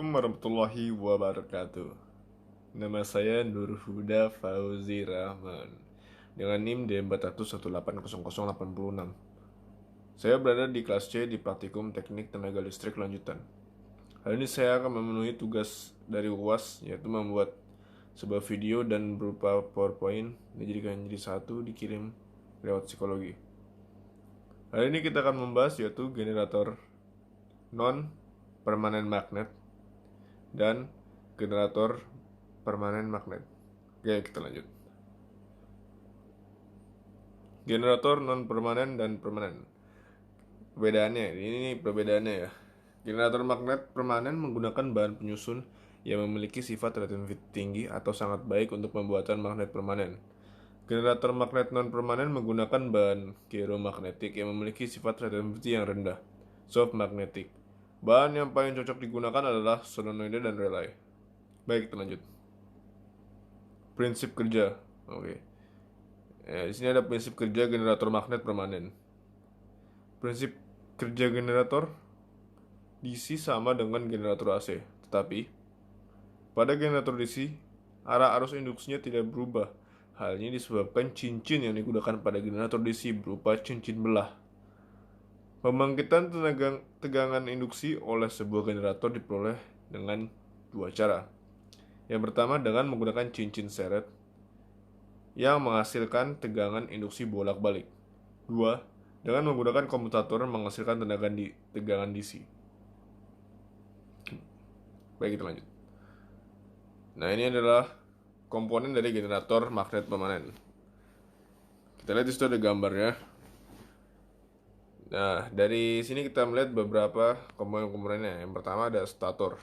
Assalamualaikum warahmatullahi wabarakatuh. Nama saya Nur Huda Fauzi Rahman dengan NIM D401808086. Saya berada di kelas C di Praktikum Teknik Tenaga Listrik Lanjutan. Hari ini saya akan memenuhi tugas dari UAS, yaitu membuat sebuah video dan berupa PowerPoint dijadikan jadi satu, dikirim lewat psikologi. Hari ini kita akan membahas yaitu generator non permanen magnet dan generator permanen magnet. Oke, kita lanjut. Generator non permanen dan permanen. Perbedaannya, ini perbedaannya ya. Generator magnet permanen menggunakan bahan penyusun yang memiliki sifat relatif tinggi atau sangat baik untuk pembuatan magnet permanen. Generator magnet non permanen menggunakan bahan ferromagnetik yang memiliki sifat relativity yang rendah, soft magnetic. Bahan yang paling cocok digunakan adalah solenoide dan relay. Baik, kita lanjut. Prinsip kerja. Oke. Ya, di sini ada prinsip kerja generator magnet permanen. Prinsip kerja generator DC sama dengan generator AC, tetapi pada generator DC, arah arus induksinya tidak berubah. Hal ini disebabkan cincin yang digunakan pada generator DC berupa cincin belah. Pembangkitan tegangan induksi oleh sebuah generator diperoleh dengan dua cara. Yang pertama dengan menggunakan cincin seret yang menghasilkan tegangan induksi bolak-balik. Dua, dengan menggunakan komutator menghasilkan tegangan DC. Baik, kita lanjut. Nah, ini adalah komponen dari generator magnet permanen. Kita lihat di situ ada gambarnya. Nah, dari sini kita melihat beberapa komponen-komponennya. Yang pertama ada stator.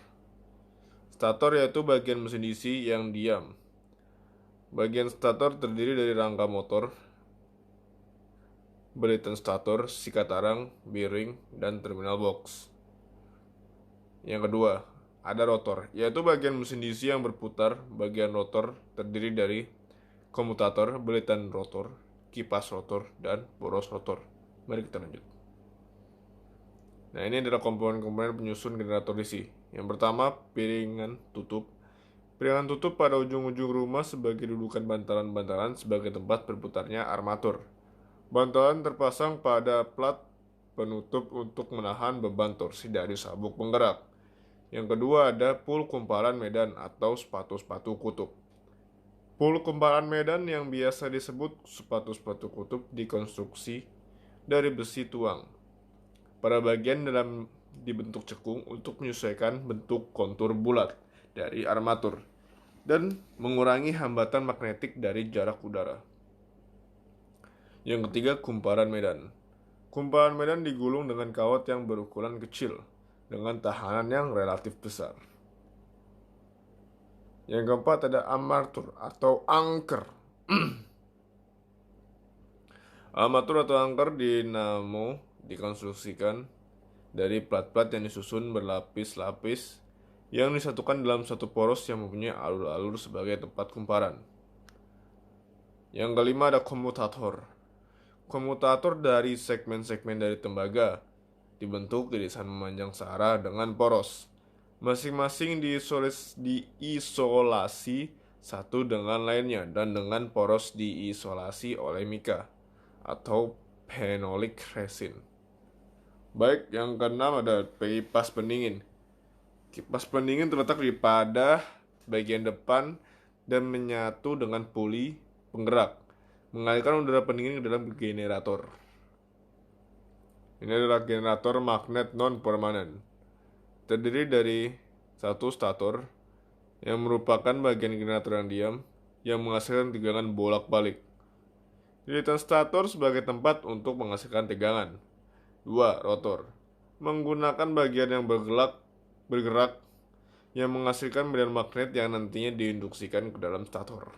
Stator yaitu bagian mesin DC yang diam. Bagian stator terdiri dari rangka motor, belitan stator, sikat arang, bearing, dan terminal box. Yang kedua, ada rotor, yaitu bagian mesin DC yang berputar. Bagian rotor terdiri dari komutator, belitan rotor, kipas rotor, dan poros rotor. Mari kita lanjut. Nah, ini adalah komponen-komponen penyusun generator DC. Yang pertama, piringan tutup. Piringan tutup pada ujung-ujung rumah sebagai dudukan bantalan-bantalan sebagai tempat berputarnya armatur. Bantalan terpasang pada plat penutup untuk menahan beban torsi dari sabuk penggerak. Yang kedua ada pul kumparan medan atau sepatu-sepatu kutub. Pul kumparan medan yang biasa disebut sepatu-sepatu kutub dikonstruksi dari besi tuang pada bagian dalam dibentuk cekung untuk menyesuaikan bentuk kontur bulat dari armatur dan mengurangi hambatan magnetik dari jarak udara. Yang ketiga, kumparan medan. Kumparan medan digulung dengan kawat yang berukuran kecil dengan tahanan yang relatif besar. Yang keempat ada armatur atau angker. Armatur atau angker dinamo dikonstruksikan dari plat-plat yang disusun berlapis-lapis yang disatukan dalam satu poros yang mempunyai alur-alur sebagai tempat kumparan. Yang kelima ada komutator. Komutator dari segmen-segmen dari tembaga dibentuk irisan memanjang searah dengan poros. Masing-masing diisolasi satu dengan lainnya dan dengan poros diisolasi oleh mika atau phenolic resin. Baik, yang keenam ada kipas pendingin. Kipas pendingin terletak pada bagian depan dan menyatu dengan puli penggerak, mengalirkan udara pendingin ke dalam generator. Ini adalah generator magnet non permanen. Terdiri dari satu stator yang merupakan bagian generator yang diam yang menghasilkan tegangan bolak-balik. Lilitan stator sebagai tempat untuk menghasilkan tegangan. 2. Rotor menggunakan bagian yang bergerak yang menghasilkan medan magnet yang nantinya diinduksikan ke dalam stator.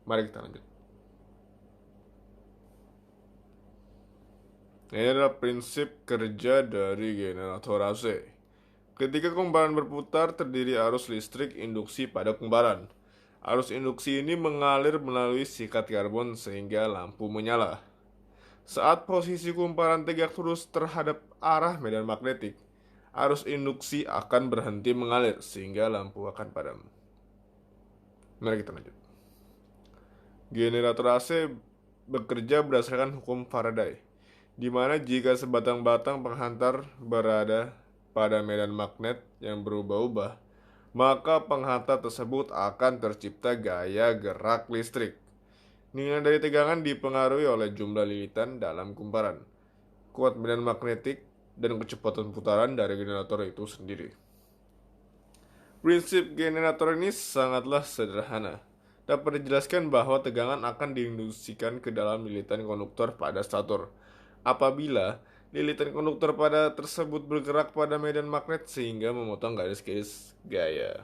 Mari kita lanjut. Ini adalah prinsip kerja dari generator AC. Ketika kumparan berputar, terdiri arus listrik induksi pada kumparan. Arus induksi ini mengalir melalui sikat karbon sehingga lampu menyala. Saat posisi kumparan tegak lurus terhadap arah medan magnetik, arus induksi akan berhenti mengalir sehingga lampu akan padam. Mari kita lanjut. Generator AC bekerja berdasarkan hukum Faraday, di mana jika sebatang-batang penghantar berada pada medan magnet yang berubah-ubah, maka penghantar tersebut akan tercipta gaya gerak listrik. Nilai dari tegangan dipengaruhi oleh jumlah lilitan dalam kumparan, kuat medan magnetik, dan kecepatan putaran dari generator itu sendiri. Prinsip generator ini sangatlah sederhana. Dapat dijelaskan bahwa tegangan akan diinduksikan ke dalam lilitan konduktor pada stator. Apabila lilitan konduktor pada tersebut bergerak pada medan magnet sehingga memotong garis-garis gaya.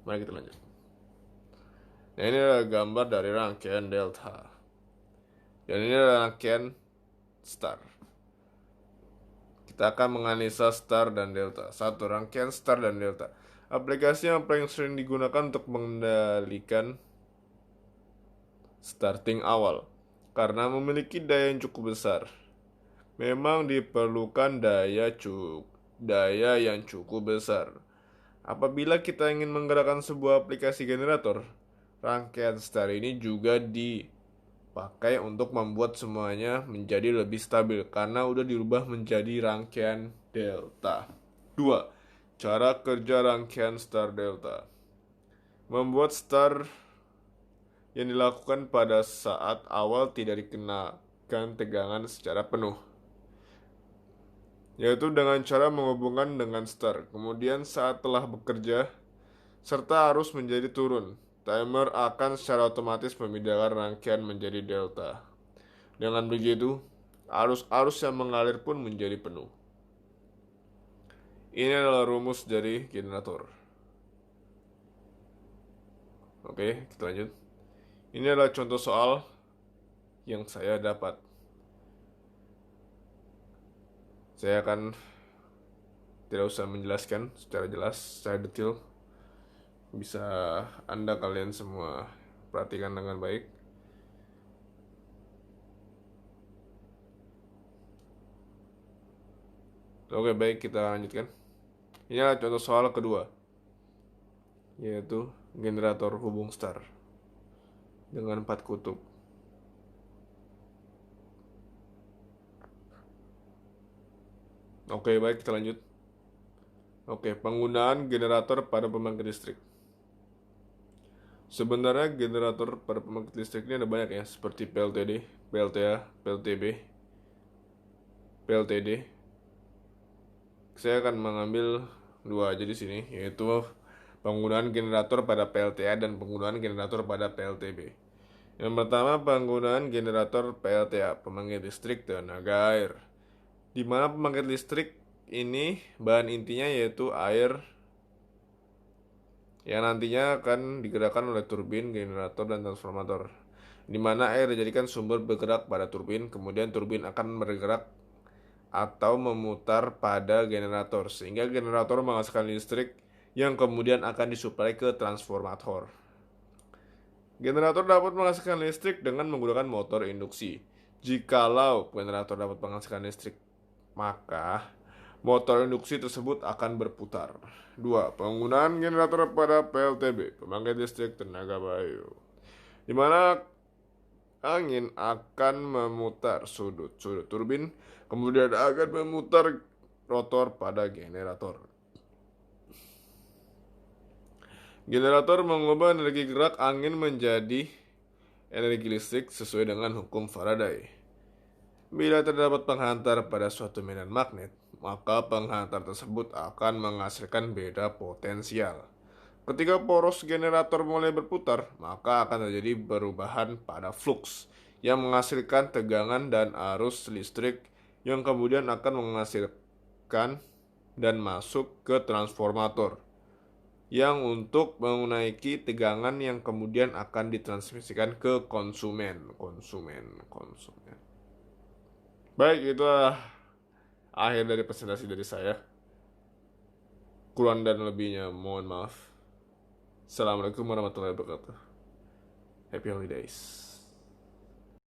Mari kita lanjut. Nah, ini adalah gambar dari rangkaian delta. Dan ini adalah rangkaian star. Kita akan menganalisa star dan delta. Satu, rangkaian star dan delta. Aplikasi yang paling sering digunakan untuk mengendalikan starting awal karena memiliki daya yang cukup besar. Memang diperlukan daya yang cukup besar. Apabila kita ingin menggerakkan sebuah aplikasi generator, rangkaian star ini juga dipakai untuk membuat semuanya menjadi lebih stabil karena udah dirubah menjadi rangkaian delta. 2. Cara kerja rangkaian star delta. Membuat star yang dilakukan pada saat awal tidak dikenakan tegangan secara penuh, yaitu dengan cara menghubungkan dengan star. Kemudian saat telah bekerja, serta arus menjadi turun, timer akan secara otomatis memindahkan rangkaian menjadi delta. Dengan begitu, arus-arus yang mengalir pun menjadi penuh. Ini adalah rumus dari generator. Oke, kita lanjut. Ini adalah contoh soal yang saya dapat. Saya akan tidak usah menjelaskan secara jelas, secara detail. Bisa Anda kalian semua perhatikan dengan baik. Oke, baik, kita lanjutkan. Ini adalah contoh soal kedua, yaitu generator hubung star dengan 4 kutub. Oke, baik, kita lanjut. Oke, penggunaan generator pada pembangkit listrik. Sebenarnya generator pada pembangkit listrik ini ada banyak ya, seperti PLTD, PLTA, PLTB, PLTD. Saya akan mengambil 2 aja di sini, yaitu penggunaan generator pada PLTA dan penggunaan generator pada PLTB. Yang pertama, penggunaan generator PLTA, pembangkit listrik tenaga air, di mana pembangkit listrik ini bahan intinya yaitu air yang nantinya akan digerakkan oleh turbin, generator, dan transformator, di mana air dijadikan sumber bergerak pada turbin, kemudian turbin akan bergerak atau memutar pada generator sehingga generator menghasilkan listrik yang kemudian akan disuplai ke transformator. Generator dapat menghasilkan listrik dengan menggunakan motor induksi. Jikalau generator dapat menghasilkan listrik, maka motor induksi tersebut akan berputar. 2. Penggunaan generator pada PLTB, pembangkit listrik tenaga bayu, di mana angin akan memutar sudut-sudut turbin, kemudian akan memutar rotor pada generator. Generator mengubah energi gerak angin menjadi energi listrik sesuai dengan hukum Faraday. Bila terdapat penghantar pada suatu medan magnet, maka penghantar tersebut akan menghasilkan beda potensial. Ketika poros generator mulai berputar, maka akan terjadi perubahan pada flux yang menghasilkan tegangan dan arus listrik yang kemudian akan menghasilkan dan masuk ke transformator yang untuk menaiki tegangan yang kemudian akan ditransmisikan ke konsumen. Baik, itulah akhir dari presentasi dari saya. Kurang dan lebihnya mohon maaf. Assalamualaikum warahmatullahi wabarakatuh. Happy holidays.